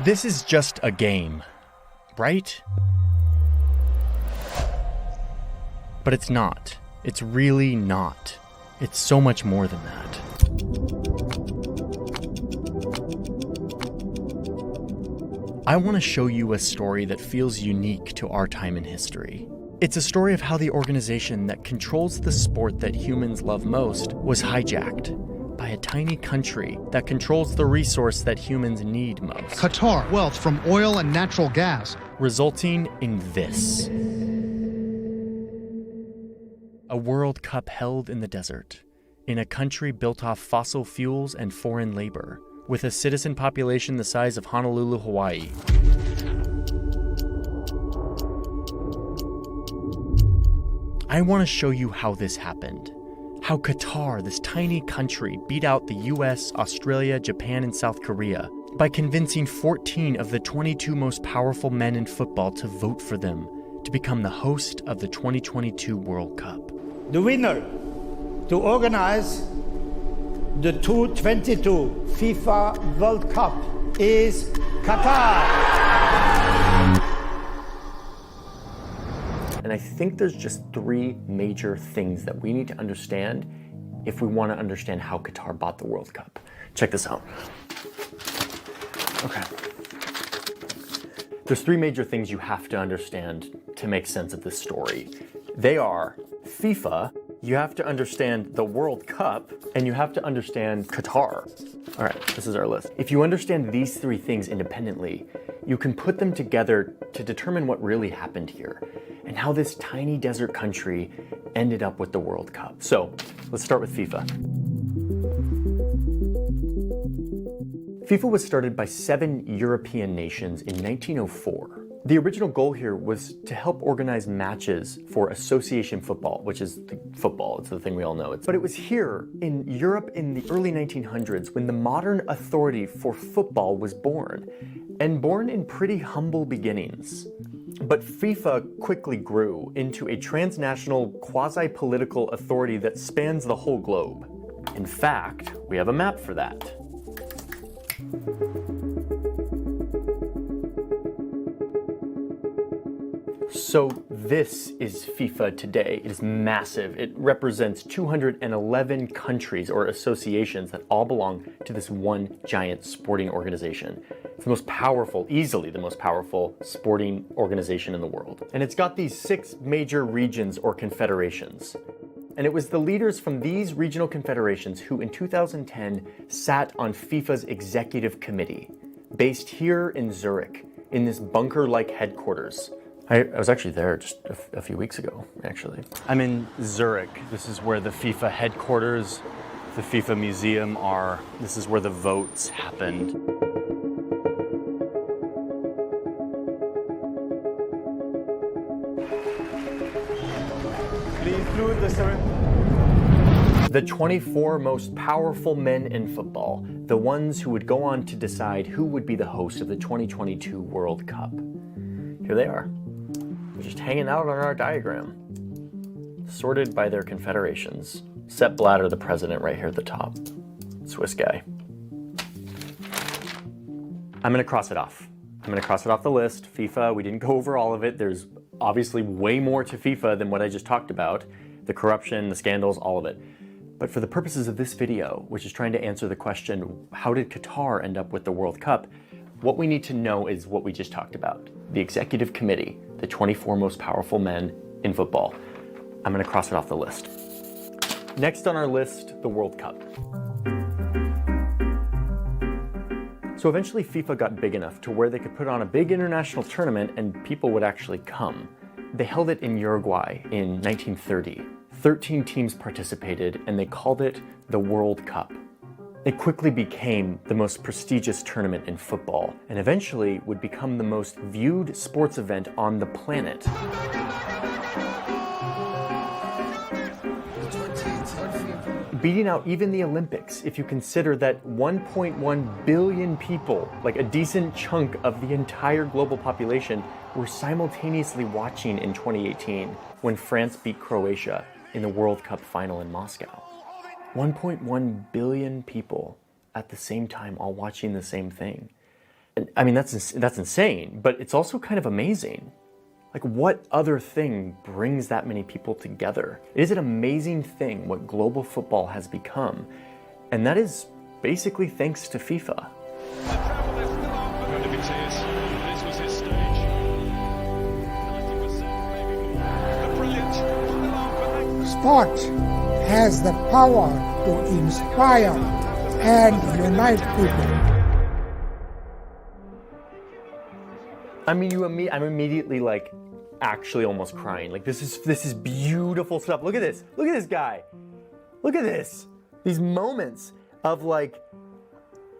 This is just a game, right? But it's not. It's really not. It's so much more than that. I want to show you a story that feels unique to our time in history. It's a story of how the organization that controls the sport that humans love most was hijacked by a tiny country that controls the resource that humans need most. Qatar, wealth from oil and natural gas. Resulting in this. A World Cup held in the desert, in a country built off fossil fuels and foreign labor, with a citizen population the size of Honolulu, Hawaii. I want to show you how this happened. How Qatar, this tiny country, beat out the US, Australia, Japan, and South Korea by convincing 14 of the 22 most powerful men in football to vote for them to become the host of the 2022 World Cup. The winner to organize the 2022 FIFA World Cup is Qatar. And I think there's just three major things that we need to understand if we want to understand how Qatar bought the World Cup. Check this out. Okay. There's three major things you have to understand to make sense of this story. They are FIFA, you have to understand the World Cup, and you have to understand Qatar. All right, this is our list. If you understand these three things independently, you can put them together to determine what really happened here and how this tiny desert country ended up with the World Cup. So let's start with FIFA. FIFA was started by 7 European nations in 1904. The original goal here was to help organize matches for association football, which is football, it's the thing we all know. But it was here in Europe in the early 1900s when the modern authority for football was born, and born in pretty humble beginnings. But FIFA quickly grew into a transnational, quasi-political authority that spans the whole globe. In fact, we have a map for that. So this is FIFA today. It is massive. It represents 211 countries or associations that all belong to this one giant sporting organization. It's the most powerful, easily the most powerful sporting organization in the world. And it's got these 6 major regions or confederations. And it was the leaders from these regional confederations who in 2010 sat on FIFA's executive committee, based here in Zurich, in this bunker-like headquarters. I was actually there just a few weeks ago, actually. I'm in Zurich. This is where the FIFA headquarters, the FIFA museum are. This is where the votes happened. The 24 most powerful men in football, the ones who would go on to decide who would be the host of the 2022 World Cup. Here they are, just hanging out on our diagram, sorted by their confederations. Sepp Blatter, the president, right here at the top, Swiss guy. I'm gonna cross it off. I'm gonna cross it off the list. FIFA, we didn't go over all of it. There's obviously way more to FIFA than what I just talked about. The corruption, the scandals, all of it. But for the purposes of this video, which is trying to answer the question, how did Qatar end up with the World Cup? What we need to know is what we just talked about. The executive committee, the 24 most powerful men in football. I'm gonna cross it off the list. Next on our list, the World Cup. So eventually FIFA got big enough to where they could put on a big international tournament and people would actually come. They held it in Uruguay in 1930. 13 teams participated and they called it the World Cup. It quickly became the most prestigious tournament in football and eventually would become the most viewed sports event on the planet. Beating out even the Olympics if you consider that 1.1 billion people, like a decent chunk of the entire global population, were simultaneously watching in 2018 when France beat Croatia in the World Cup final in Moscow. 1.1 billion people at the same time all watching the same thing. I mean, that's insane, but it's also kind of amazing. Like, what other thing brings that many people together? It is an amazing thing what global football has become, and that is basically thanks to FIFA. Sport has the power to inspire and unite people. I mean, I'm immediately like actually almost crying. Like, this is beautiful stuff. Look at this. Look at this guy. Look at this. These moments of like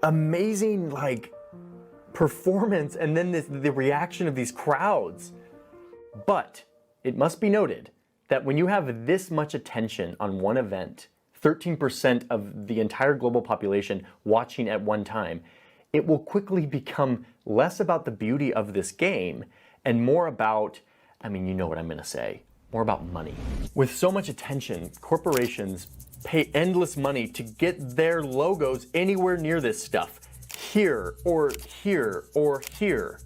amazing like performance, and then the reaction of these crowds. But it must be noted that when you have this much attention on one event, 13% of the entire global population watching at one time, it will quickly become less about the beauty of this game and more about, I mean, you know what I'm gonna say, more about money. With so much attention, corporations pay endless money to get their logos anywhere near this stuff. Here, or here, or here.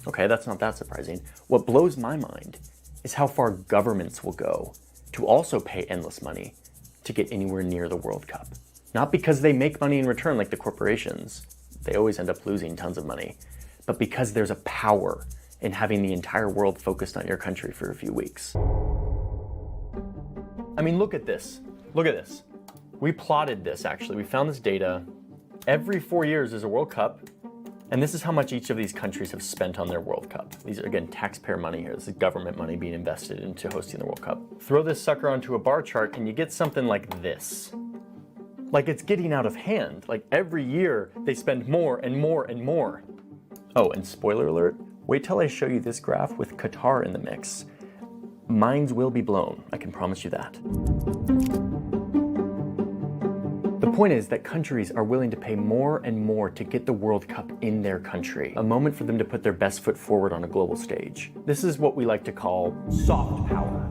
Okay, that's not that surprising. What blows my mind is how far governments will go to also pay endless money to get anywhere near the World Cup. Not because they make money in return like the corporations. They always end up losing tons of money, but because there's a power in having the entire world focused on your country for a few weeks. I mean, look at this. Look at this. We plotted this, actually. We found this data. Every 4 years there's a World Cup, and this is how much each of these countries have spent on their World Cup. These are, again, taxpayer money here. This is government money being invested into hosting the World Cup. Throw this sucker onto a bar chart, and you get something like this. Like, it's getting out of hand. Like, every year they spend more and more and more. Oh, and spoiler alert, wait till I show you this graph with Qatar in the mix. Minds will be blown, I can promise you that. The point is that countries are willing to pay more and more to get the World Cup in their country, a moment for them to put their best foot forward on a global stage. This is what we like to call soft power.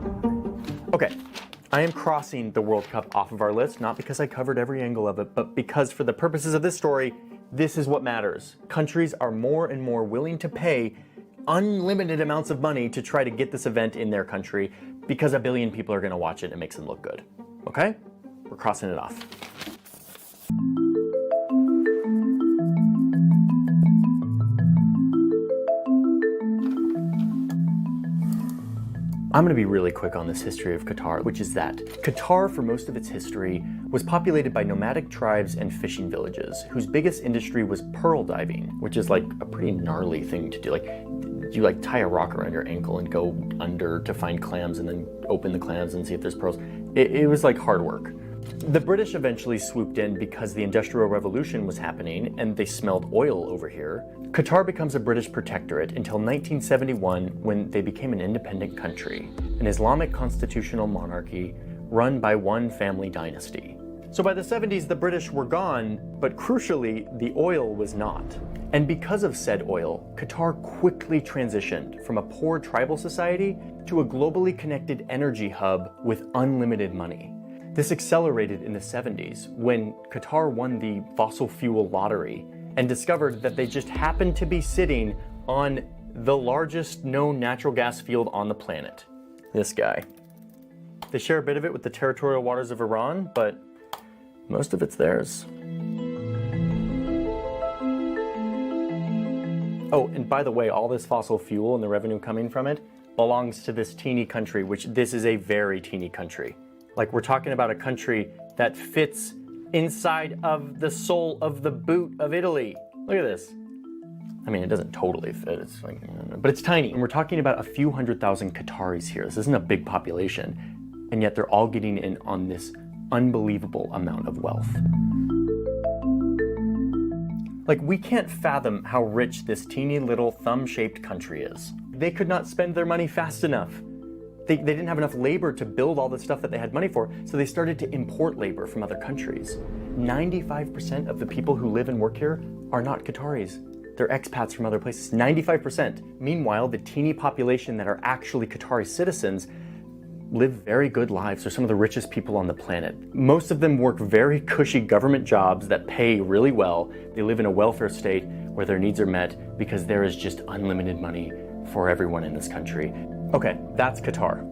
Okay. I am crossing the World Cup off of our list, not because I covered every angle of it, but because for the purposes of this story, this is what matters. Countries are more and more willing to pay unlimited amounts of money to try to get this event in their country because a billion people are gonna watch it and it makes them look good. Okay? We're crossing it off. I'm going to be really quick on this history of Qatar, which is that Qatar, for most of its history, was populated by nomadic tribes and fishing villages, whose biggest industry was pearl diving, which is like a pretty gnarly thing to do. Like, you like tie a rock around your ankle and go under to find clams and then open the clams and see if there's pearls. It was like hard work. The British eventually swooped in because the Industrial Revolution was happening and they smelled oil over here. Qatar becomes a British protectorate until 1971, when they became an independent country, an Islamic constitutional monarchy run by one family dynasty. So by the 70s, the British were gone, but crucially, the oil was not. And because of said oil, Qatar quickly transitioned from a poor tribal society to a globally connected energy hub with unlimited money. This accelerated in the 70s when Qatar won the fossil fuel lottery and discovered that they just happened to be sitting on the largest known natural gas field on the planet. This guy. They share a bit of it with the territorial waters of Iran, but most of it's theirs. Oh, and by the way, all this fossil fuel and the revenue coming from it belongs to this teeny country, which this is a very teeny country. Like, we're talking about a country that fits inside of the sole of the boot of Italy. Look at this. I mean, it doesn't totally fit, it's like, but it's tiny. And we're talking about a few 100,000 Qataris here. This isn't a big population, and yet they're all getting in on this unbelievable amount of wealth. Like, we can't fathom how rich this teeny little thumb-shaped country is. They could not spend their money fast enough. They didn't have enough labor to build all the stuff that they had money for, so they started to import labor from other countries. 95% of the people who live and work here are not Qataris. They're expats from other places, 95%. Meanwhile, the teeny population that are actually Qatari citizens live very good lives. They're some of the richest people on the planet. Most of them work very cushy government jobs that pay really well. They live in a welfare state where their needs are met because there is just unlimited money for everyone in this country. Okay, that's Qatar.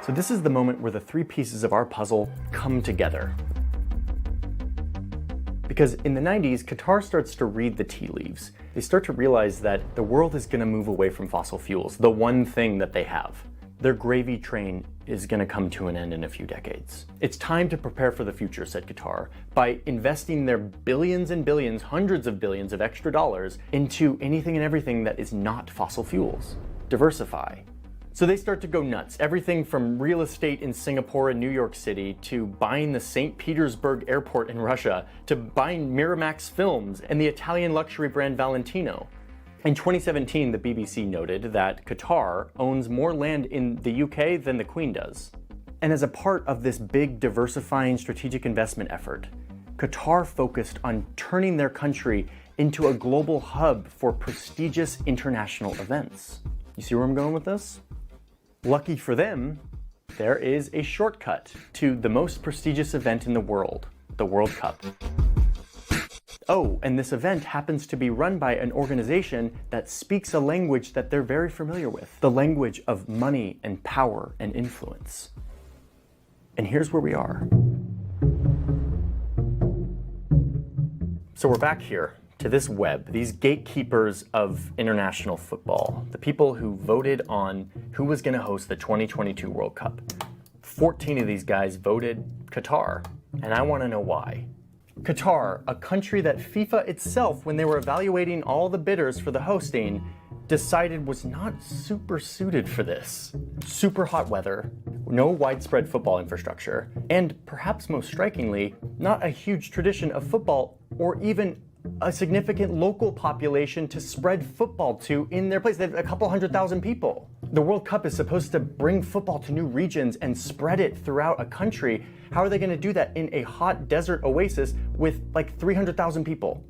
So this is the moment where the three pieces of our puzzle come together. Because in the 90s, Qatar starts to read the tea leaves. They start to realize that the world is going to move away from fossil fuels, the one thing that they have. Their gravy train is going to come to an end in a few decades. It's time to prepare for the future, said Qatar, by investing their billions and billions, hundreds of billions of extra dollars into anything and everything that is not fossil fuels. Diversify. So they start to go nuts. Everything from real estate in Singapore and New York City, to buying the St. Petersburg airport in Russia, to buying Miramax Films and the Italian luxury brand Valentino. In 2017, the BBC noted that Qatar owns more land in the UK than the Queen does. And as a part of this big diversifying strategic investment effort, Qatar focused on turning their country into a global hub for prestigious international events. You see where I'm going with this? Lucky for them, there is a shortcut to the most prestigious event in the world, the World Cup. Oh, and this event happens to be run by an organization that speaks a language that they're very familiar with, the language of money and power and influence. And here's where we are. So we're back here to this web, these gatekeepers of international football, the people who voted on who was going to host the 2022 World Cup. 14 of these guys voted Qatar, and I want to know why. Qatar, a country that FIFA itself, when they were evaluating all the bidders for the hosting, decided was not super suited for this. Super hot weather, no widespread football infrastructure, and perhaps most strikingly, not a huge tradition of football or even a significant local population to spread football to in their place. They have a couple 100,000 people. The World Cup is supposed to bring football to new regions and spread it throughout a country. How are they going to do that in a hot desert oasis with like 300,000 people?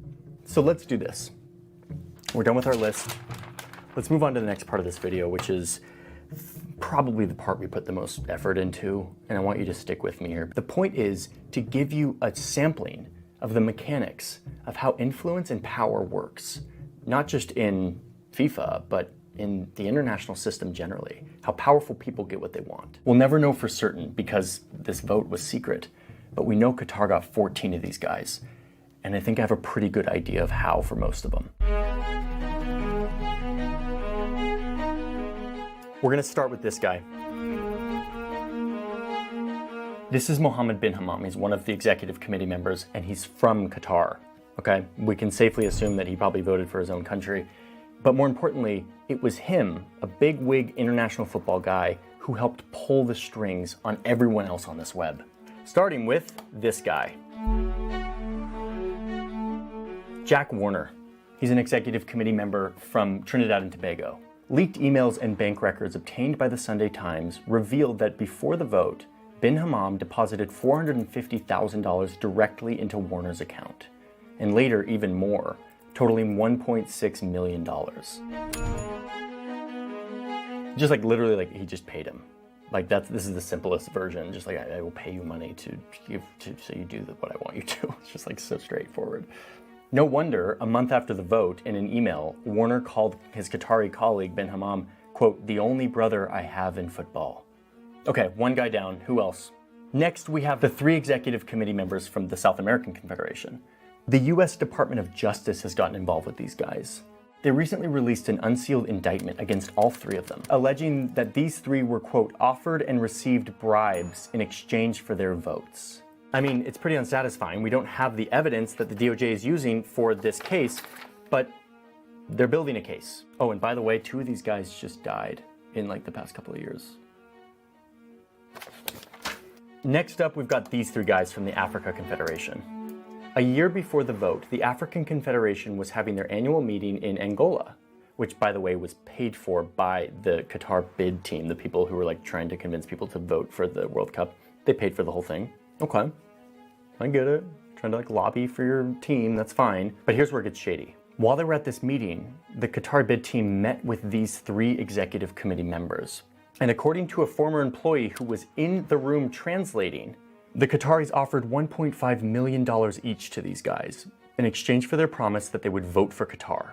So let's do this. We're done with our list. Let's move on to the next part of this video, which is probably the part we put the most effort into, and I want you to stick with me here. The point is to give you a sampling of the mechanics of how influence and power works, not just in FIFA, but in the international system generally, how powerful people get what they want. We'll never know for certain because this vote was secret, but we know Qatar got 14 of these guys, and I think I have a pretty good idea of how for most of them. We're gonna start with this guy. This is Mohammed bin Hammam. He's one of the executive committee members, and he's from Qatar, okay? We can safely assume that he probably voted for his own country. But more importantly, it was him, a big-wig international football guy, who helped pull the strings on everyone else on this web. Starting with this guy. Jack Warner. He's an executive committee member from Trinidad and Tobago. Leaked emails and bank records obtained by the Sunday Times revealed that before the vote, bin Hammam deposited $450,000 directly into Warner's account, and later even more, totaling $1.6 million. Just like literally, like he just paid him. Like this is the simplest version. Just like I will pay you money to give so you do what I want you to. It's just like so straightforward. No wonder, a month after the vote, in an email, Warner called his Qatari colleague bin Hammam, quote, "the only brother I have in football." Okay, one guy down. Who else? Next, we have the 3 executive committee members from the South American Confederation. The US Department of Justice has gotten involved with these guys. They recently released an unsealed indictment against all 3 of them, alleging that these 3 were, quote, offered and received bribes in exchange for their votes. I mean, it's pretty unsatisfying. We don't have the evidence that the DOJ is using for this case, but they're building a case. Oh, and by the way, 2 of these guys just died in like the past couple of years. Next up, we've got these 3 guys from the Africa Confederation. A year before the vote, the African Confederation was having their annual meeting in Angola, which, by the way, was paid for by the Qatar bid team, the people who were like trying to convince people to vote for the World Cup. They paid for the whole thing. Okay, I get it. Trying to like lobby for your team, that's fine. But here's where it gets shady. While they were at this meeting, the Qatar bid team met with these 3 executive committee members. And according to a former employee who was in the room translating, The Qataris offered $1.5 million each to these guys in exchange for their promise that they would vote for Qatar.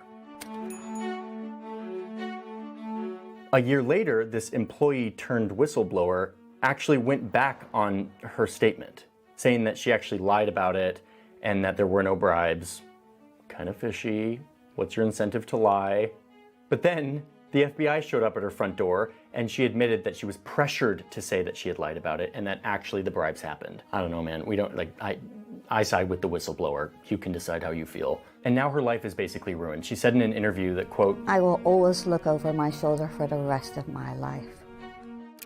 A year later, this employee turned whistleblower actually went back on her statement, saying that she actually lied about it and that there were no bribes. Kind of fishy. What's your incentive to lie? But then the FBI showed up at her front door and she admitted that she was pressured to say that she had lied about it and that actually the bribes happened. I don't know, man. We don't, like, I side with the whistleblower. You can decide how you feel. And now her life is basically ruined. She said in an interview that, quote, I will always look over my shoulder for the rest of my life.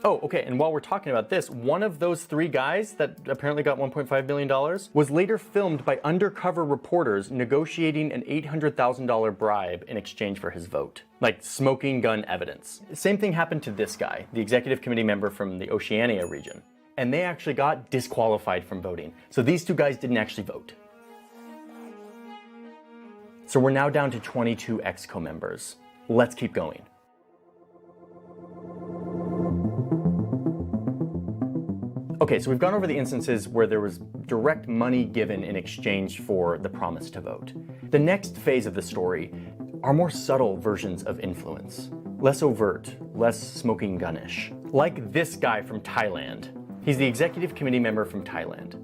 Oh, okay, and while we're talking about this, one of those three guys that apparently got $1.5 million was later filmed by undercover reporters negotiating an $800,000 bribe in exchange for his vote. Like smoking gun evidence. Same thing happened to this guy, the executive committee member from the Oceania region. And they actually got disqualified from voting. So these two guys didn't actually vote. So we're now down to 22 EXCO members. Let's keep going. Okay, so we've gone over the instances where there was direct money given in exchange for the promise to vote. The next phase of the story are more subtle versions of influence. Less overt, less smoking gun-ish. Like this guy from Thailand. He's the executive committee member from Thailand.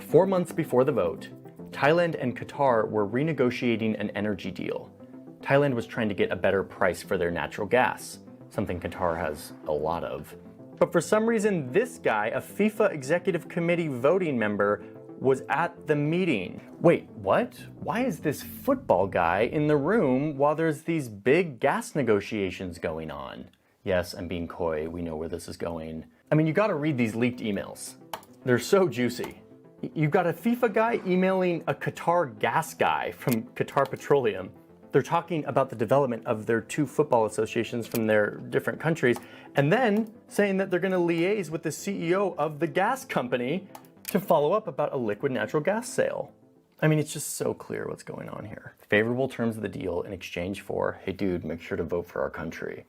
4 months before the vote, Thailand and Qatar were renegotiating an energy deal. Thailand was trying to get a better price for their natural gas, something Qatar has a lot of. But for some reason, this guy, a FIFA executive committee voting member, was at the meeting. Wait, what? Why is this football guy in the room while there's these big gas negotiations going on? Yes, I'm being coy. We know where this is going. I mean, you gotta read these leaked emails. They're so juicy. You've got a FIFA guy emailing a Qatar gas guy from Qatar Petroleum. They're talking about the development of their two football associations from their different countries, and then saying that they're gonna liaise with the CEO of the gas company to follow up about a liquid natural gas sale. I mean, it's just so clear what's going on here. Favorable terms of the deal in exchange for, hey dude, make sure to vote for our country.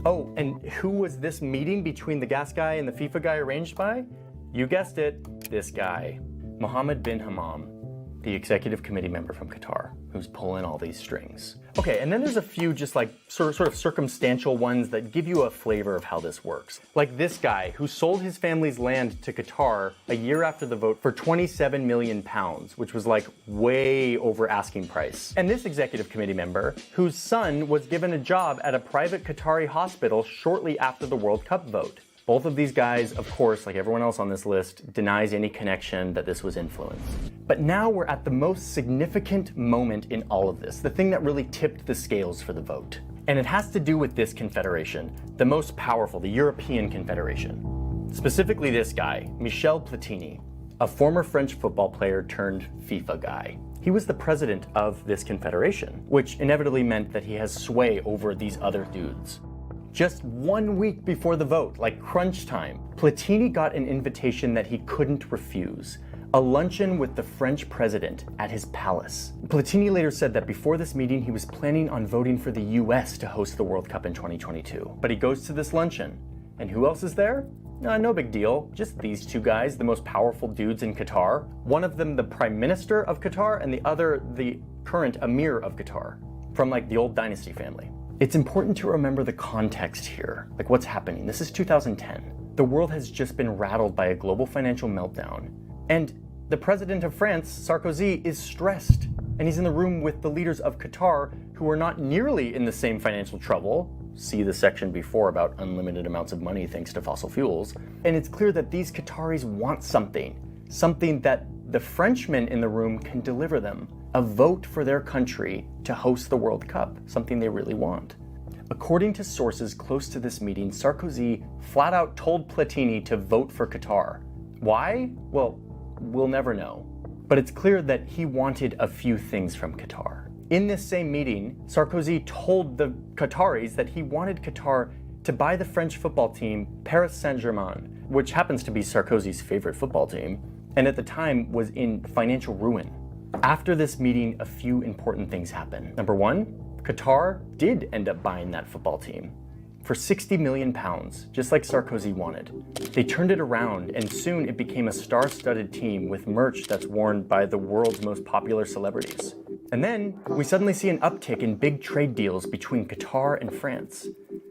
Oh, and who was this meeting between the gas guy and the FIFA guy arranged by? You guessed it, this guy, Mohammed bin Hammam, the executive committee member from Qatar, who's pulling all these strings. Okay, and then there's a few just like sort of circumstantial ones that give you a flavor of how this works. Like this guy who sold his family's land to Qatar a year after the vote for 27 million pounds, which was like way over asking price. And this executive committee member whose son was given a job at a private Qatari hospital shortly after the World Cup vote. Both of these guys, of course, like everyone else on this list, denies any connection that this was influence. But now we're at the most significant moment in all of this, the thing that really tipped the scales for the vote. And it has to do with this confederation, the most powerful, the European Confederation. Specifically this guy, Michel Platini, a former French football player turned FIFA guy. He was the president of this confederation, which inevitably meant that he has sway over these other dudes. Just 1 week before the vote, like crunch time, Platini got an invitation that he couldn't refuse. A luncheon with the French president at his palace. Platini later said that before this meeting, he was planning on voting for the US to host the World Cup in 2022. But he goes to this luncheon. And who else is there? No big deal. Just these two guys, the most powerful dudes in Qatar. One of them the prime minister of Qatar and the other the current emir of Qatar. From like the old dynasty family. It's important to remember the context here, like what's happening. This is 2010. The world has just been rattled by a global financial meltdown. And the president of France, Sarkozy, is stressed. And he's in the room with the leaders of Qatar who are not nearly in the same financial trouble. See the section before about unlimited amounts of money thanks to fossil fuels. And it's clear that these Qataris want something that the Frenchmen in the room can deliver them. A vote for their country to host the World Cup, something they really want. According to sources close to this meeting, Sarkozy flat out told Platini to vote for Qatar. Why? Well, we'll never know. But it's clear that he wanted a few things from Qatar. In this same meeting, Sarkozy told the Qataris that he wanted Qatar to buy the French football team Paris Saint-Germain, which happens to be Sarkozy's favorite football team, and at the time was in financial ruin. After this meeting, a few important things happened. Number one, Qatar did end up buying that football team for 60 million pounds, just like Sarkozy wanted. They turned it around, and soon it became a star-studded team with merch that's worn by the world's most popular celebrities. And then we suddenly see an uptick in big trade deals between Qatar and France.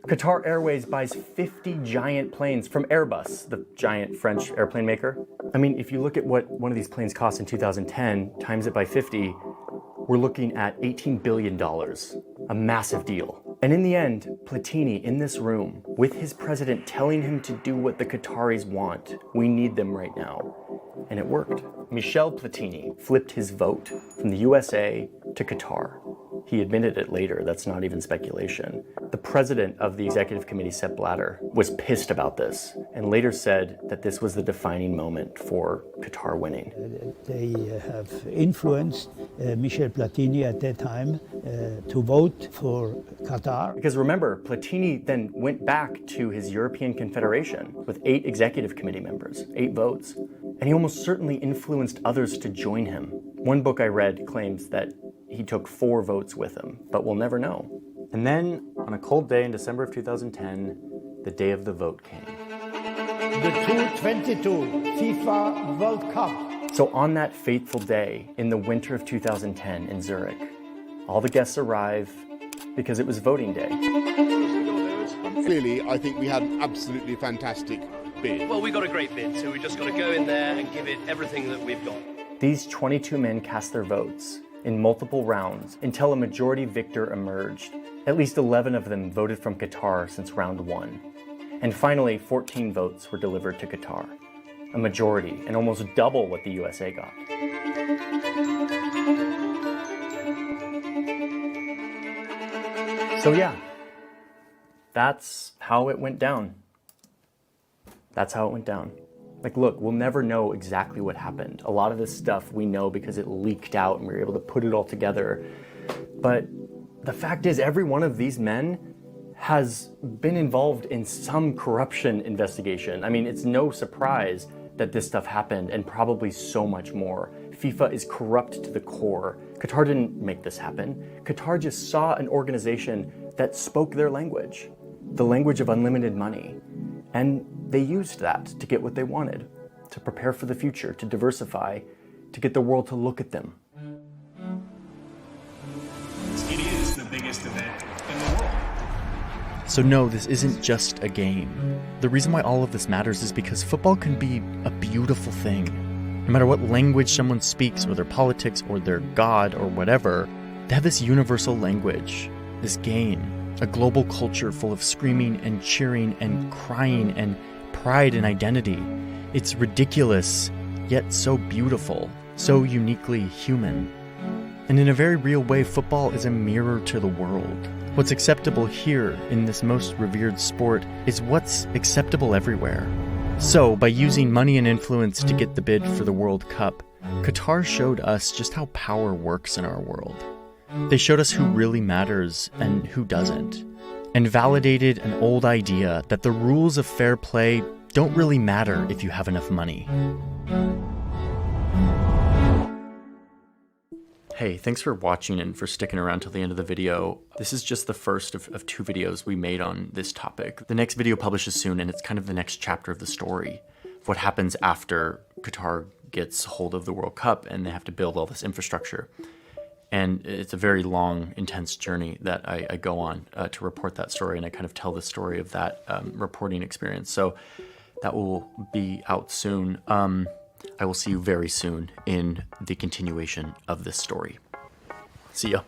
Qatar Airways buys 50 giant planes from Airbus, the giant French airplane maker. I mean, if you look at what one of these planes cost in 2010, times it by 50, we're looking at $18 billion, a massive deal. And in the end, Platini in this room, with his president telling him to do what the Qataris want, we need them right now. And it worked. Michel Platini flipped his vote from the USA to Qatar. He admitted it later, that's not even speculation. The president of the executive committee, Sepp Blatter, was pissed about this and later said that this was the defining moment for Qatar winning. They have influenced Michel Platini at that time to vote for Qatar. Because remember, Platini then went back to his European Confederation with 8 executive committee members, 8 votes, and he almost certainly influenced others to join him. One book I read claims that he took 4 votes with him, but we'll never know. And then, on a cold day in December of 2010, the day of the vote came. The 2022 FIFA World Cup. So on that fateful day in the winter of 2010 in Zurich, all the guests arrive because it was voting day. Clearly, I think we had an absolutely fantastic bid. Well, we got a great bid, so we just got to go in there and give it everything that we've got. These 22 men cast their votes in multiple rounds until a majority victor emerged. At least 11 of them voted from Qatar since round 1. And finally, 14 votes were delivered to Qatar, a majority and almost double what the USA got. So yeah, that's how it went down. That's how it went down. Like, look, we'll never know exactly what happened. A lot of this stuff we know because it leaked out and we were able to put it all together. But the fact is, every one of these men has been involved in some corruption investigation. I mean, it's no surprise that this stuff happened, and probably so much more. FIFA is corrupt to the core. Qatar didn't make this happen. Qatar just saw an organization that spoke their language, the language of unlimited money. And they used that to get what they wanted, to prepare for the future, to diversify, to get the world to look at them. It is the biggest event in the world. So no, this isn't just a game. The reason why all of this matters is because football can be a beautiful thing. No matter what language someone speaks, or their politics, or their god, or whatever, they have this universal language, this game. A global culture full of screaming and cheering and crying and pride and identity. It's ridiculous, yet so beautiful, so uniquely human. And in a very real way, football is a mirror to the world. What's acceptable here in this most revered sport is what's acceptable everywhere. So, by using money and influence to get the bid for the World Cup, Qatar showed us just how power works in our world. They showed us who really matters and who doesn't, and validated an old idea that the rules of fair play don't really matter if you have enough money. Hey, thanks for watching and for sticking around till the end of the video. This is just the first of 2 videos we made on this topic. The next video publishes soon, and it's kind of the next chapter of the story of what happens after Qatar gets hold of the World Cup and they have to build all this infrastructure. And it's a very long, intense journey that I go on to report that story, and I kind of tell the story of that reporting experience. So that will be out soon. I will see you very soon in the continuation of this story. See ya.